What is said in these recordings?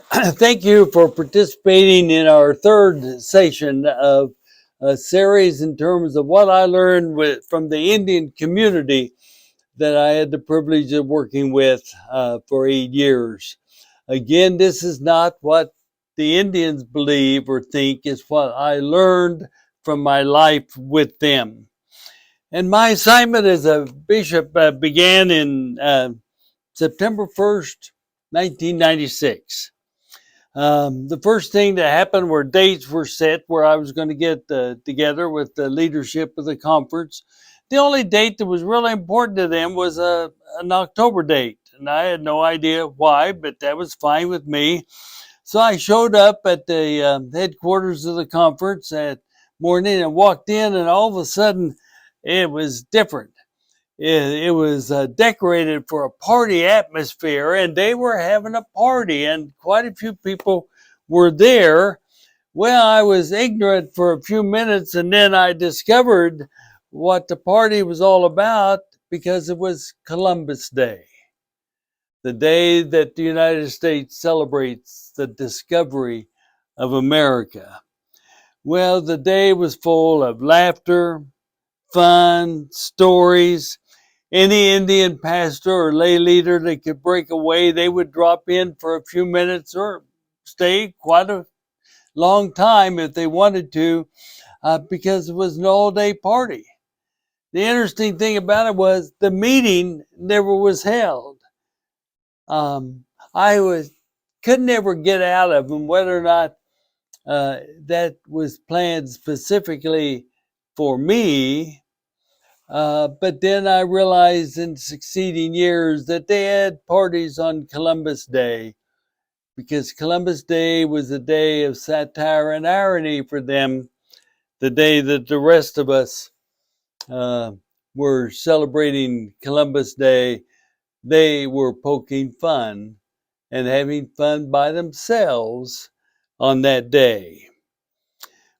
Thank you for participating in our third session of a series in terms of what I learned from the Indian community that I had the privilege of working with for 8 years. Again, this is not what the Indians believe or think, it's what I learned from my life with them. And my assignment as a bishop began in September 1st, 1996. The first thing that happened were dates were set where I was going to get together with the leadership of the conference. The only date that was really important to them was an October date, and I had no idea why, but that was fine with me. So I showed up at the headquarters of the conference that morning and walked in, and all of a sudden it was different. It was decorated for a party atmosphere, and they were having a party, and quite a few people were there. Well, I was ignorant for a few minutes, and then I discovered what the party was all about because it was Columbus Day, the day that the United States celebrates the discovery of America. Well, the day was full of laughter, fun, stories. Any Indian pastor or lay leader that could break away, they would drop in for a few minutes or stay quite a long time if they wanted to, because it was an all-day party. The interesting thing about it was the meeting never was held. Um, I could never get out of them whether or not that was planned specifically for me. But then I realized in succeeding years that they had parties on Columbus Day because Columbus Day was a day of satire and irony for them, the day that the rest of us uh, were celebrating Columbus Day. They were poking fun and having fun by themselves on that day.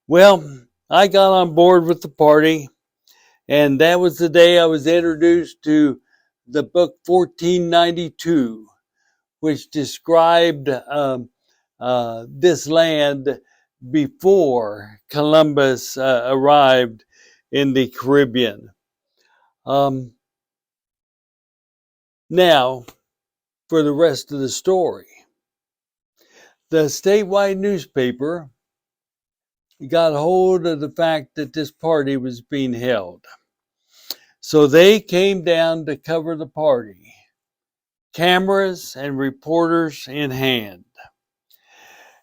Well, I got on board with the party. And that was the day I was introduced to the book 1492, which described this land before Columbus arrived in the Caribbean. Um, Now, for the rest of the story. The statewide newspaper got hold of the fact that this party was being held. So they came down to cover the party, cameras and reporters in hand.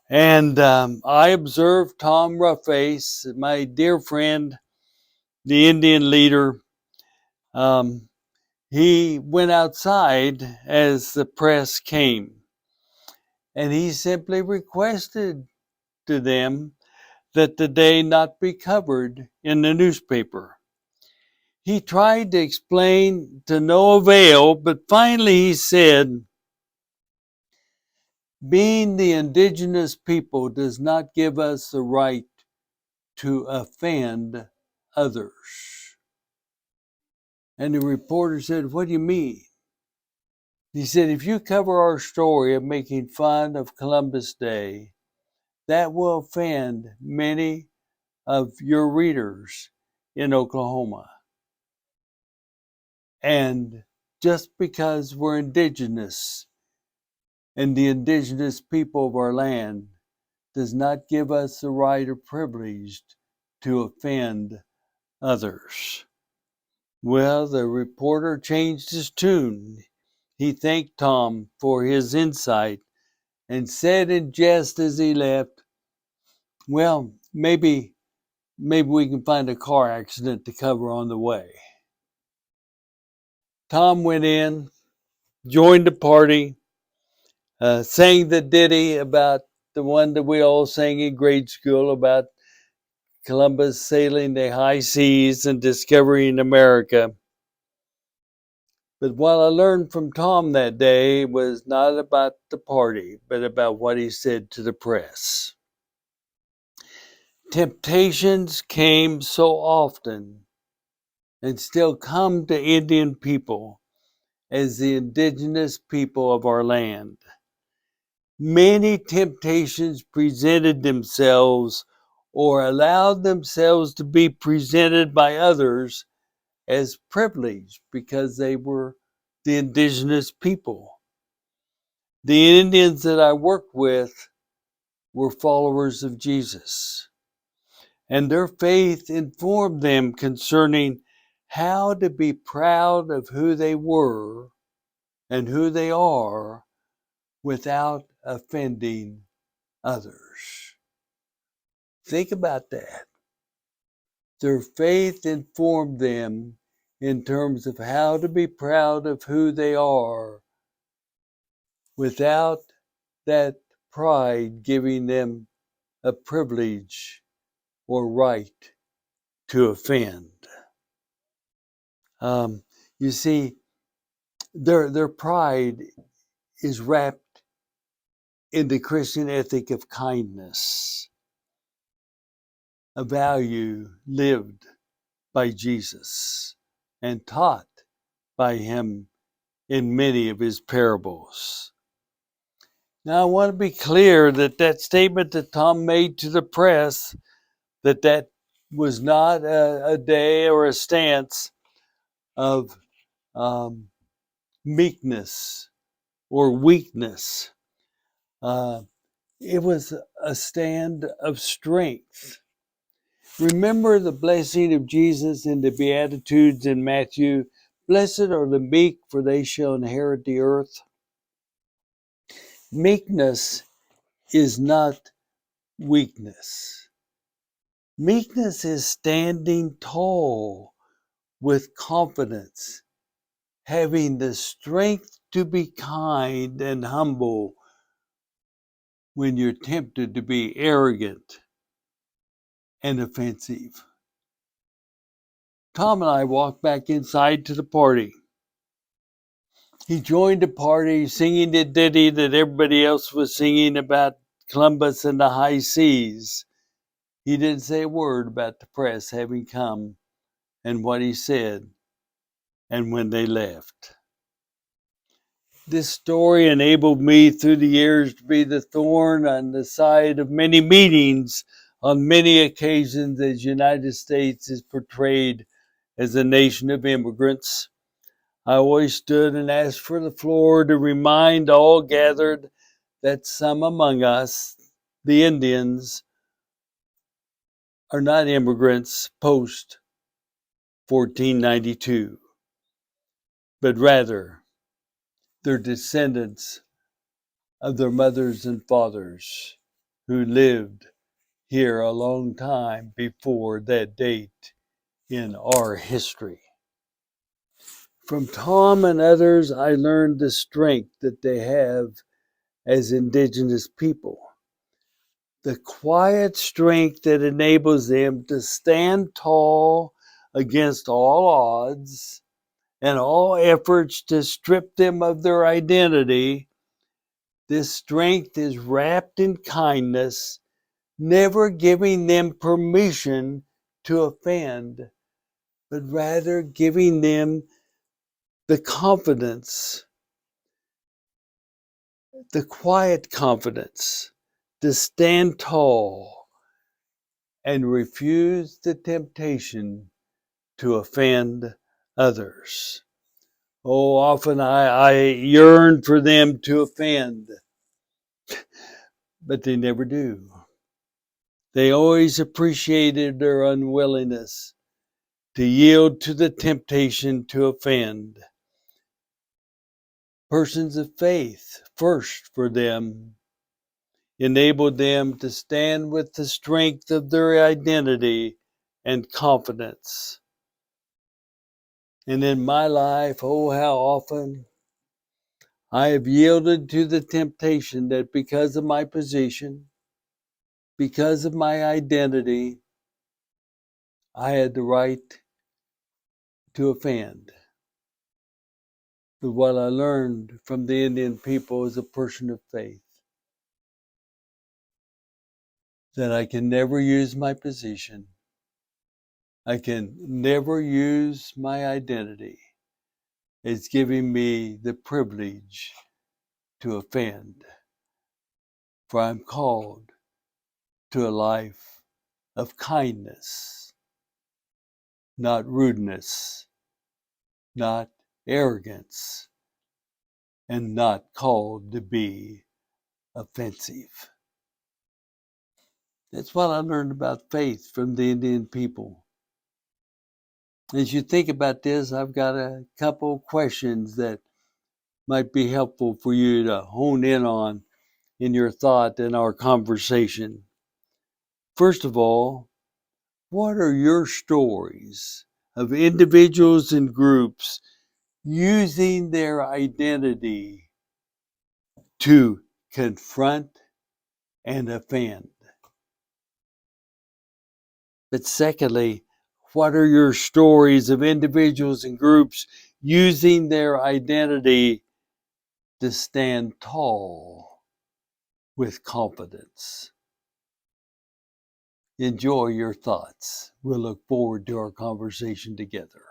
And I observed Tom Roughface, my dear friend, the Indian leader. Um, he went outside as the press came, and he simply requested to them that the day not be covered in the newspaper. He tried to explain to no avail, but finally he said, being the indigenous people does not give us the right to offend others. And the reporter said, what do you mean? He said, if you cover our story of making fun of Columbus Day, that will offend many of your readers in Oklahoma. And just because we're indigenous and the indigenous people of our land does not give us the right or privilege to offend others. Well, the reporter changed his tune. He thanked Tom for his insight and said in jest as he left, well, maybe we can find a car accident to cover on the way. Tom went in, joined the party, sang the ditty about the one that we all sang in grade school about Columbus sailing the high seas and discovering America. But what I learned from Tom that day was not about the party, but about what he said to the press. Temptations came so often and still come to Indian people as the indigenous people of our land. many temptations presented themselves or allowed themselves to be presented by others as privilege because they were the indigenous people. The Indians that I worked with were followers of Jesus, and their faith informed them concerning how to be proud of who they were and who they are without offending others. Think about that. Their faith informed them in terms of how to be proud of who they are without that pride giving them a privilege or right to offend. You see, their pride is wrapped in the Christian ethic of kindness, a value lived by Jesus and taught by him in many of his parables. Now, I want to be clear that that statement that Tom made to the press, that was not a day or a stance of meekness or weakness. It was a stand of strength. Remember the blessing of Jesus in the Beatitudes in Matthew. Blessed are the meek, for they shall inherit the earth. Meekness is not weakness. Meekness is standing tall with confidence, having the strength to be kind and humble when you're tempted to be arrogant and offensive. Tom and I walked back inside to the party. He joined the party singing the ditty that everybody else was singing about Columbus and the high seas. He didn't say a word about the press having come and what he said and when they left. This story enabled me through the years to be the thorn on the side of many meetings on many occasions as the United States is portrayed as a nation of immigrants. I always stood and asked for the floor to remind all gathered that some among us, the Indians, are not immigrants post 1492, but rather they're descendants of their mothers and fathers who lived here a long time before that date in our history. From Tom and others, I learned the strength that they have as Indigenous people. The quiet strength that enables them to stand tall against all odds and all efforts to strip them of their identity. This strength is wrapped in kindness, never giving them permission to offend, but rather giving them the confidence, the quiet confidence to stand tall and refuse the temptation to offend others. Oh, often I yearn for them to offend, but they never do. They always appreciated their unwillingness to yield to the temptation to offend. Persons of faith, first for them, enabled them to stand with the strength of their identity and confidence. And in my life, oh, how often I have yielded to the temptation that because of my position, because of my identity, I had the right to offend. But what I learned from the Indian people as a person of faith, that I can never use my position, I can never use my identity as giving me the privilege to offend. For I'm called to a life of kindness, not rudeness, not arrogance, and not called to be offensive. That's what I learned about faith from the Indian people. As you think about this, I've got a couple questions that might be helpful for you to hone in on in your thought in our conversation. First of all, what are your stories of individuals and groups using their identity to confront and offend? But secondly, what are your stories of individuals and groups using their identity to stand tall with confidence? Enjoy your thoughts. We'll look forward to our conversation together.